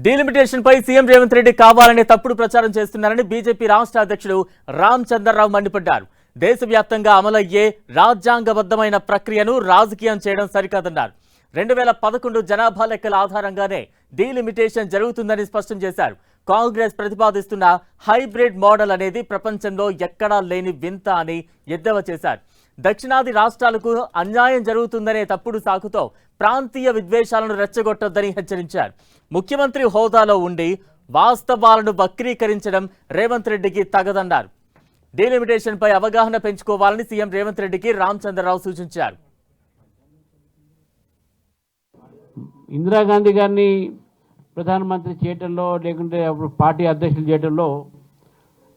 Delimitation పై CM Revanth Reddy కావాలనే తప్పుడు ప్రచారం చేస్తున్నారని బీజేపీ రాష్ట్ర అధ్యక్షుడు రామచంద్రరావు మండిపడ్డారు. దేశవ్యాప్తంగా అమలయ్యే రాజ్యాంగబద్ధమైన ప్రక్రియను రాజకీయం చేయడం సరికాదన్నారు. 2011 జనాభా లెక్కల ఆధారంగానే డీలిమిటేషన్ జరుగుతుందని స్పష్టం చేశారు. కాంగ్రెస్ ప్రతిపాదిస్తున్న హైబ్రిడ్ మోడల్ అనేది ప్రపంచంలో ఎక్కడా లేని వింత అని ఎద్దేవా చేశారు. దక్షిణాది రాష్ట్రాలకు అన్యాయం జరుగుతుందనే తప్పుడు సాకుతో ప్రాంతీయ విద్వేషాలను రెచ్చగొట్టొద్దని హెచ్చరించారు. ముఖ్యమంత్రి హోదాలో ఉండి వాస్తవాలను వక్రీకరించడం రేవంత్ రెడ్డికి తగదన్నారు. డీలిమిటేషన్ పై అవగాహన పెంచుకోవాలని సీఎం రేవంత్ రెడ్డికి రామచంద్రరావు సూచించారు. ఇందిరాగాంధీ గారిని ప్రధానమంత్రి చేయటంలో లేకుంటే అప్పుడు పార్టీ అధ్యక్షులు చేయటంలో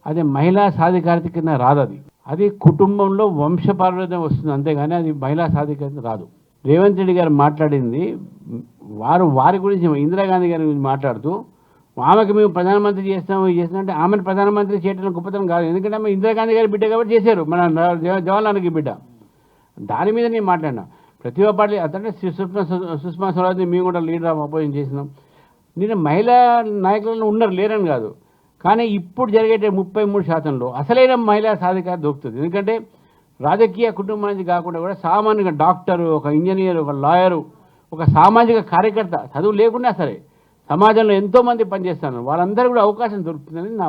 అది మహిళా సాధికారత కింద రాదు. అది కుటుంబంలో వంశపారంపర్యం వస్తుంది, అంతేగాని అది మహిళా సాధికారత రాదు. రేవంత్ రెడ్డి గారు మాట్లాడింది వారి గురించి, ఇందిరాగాంధీ గారి గురించి మాట్లాడుతూ ఆమెకు మేము ప్రధానమంత్రి చేస్తామంటే ఆమెను ప్రధానమంత్రి చేయటం గొప్పతనం కాదు. ఎందుకంటే ఆమె ఇందిరాగాంధీ గారి బిడ్డ కాబట్టి చేశారు, మన జవహర్లాల్ నెహ్రూ బిడ్డ. దాని మీద నేను మాట్లాడినా. ప్రతిభా పాటిల్ అతనే సుష్మా స్వరాజ్ని మేము కూడా లీడర్ ఆఫ్ అపోజిషన్ చేసినాం. నేను మహిళా నాయకులను ఉన్నారు, లేరని కాదు. కానీ ఇప్పుడు జరిగే 33% అసలైన మహిళా సాధికారత దొరుకుతుంది. ఎందుకంటే రాజకీయ కుటుంబం నుంచి కాకుండా కూడా సామాన్యంగా డాక్టరు, ఒక ఇంజనీర్, ఒక లాయరు, ఒక సామాజిక కార్యకర్త, చదువు లేకున్నా సరే సమాజంలో ఎంతోమంది పనిచేస్తున్నారు, వాళ్ళందరూ కూడా అవకాశం దొరుకుతుందని నా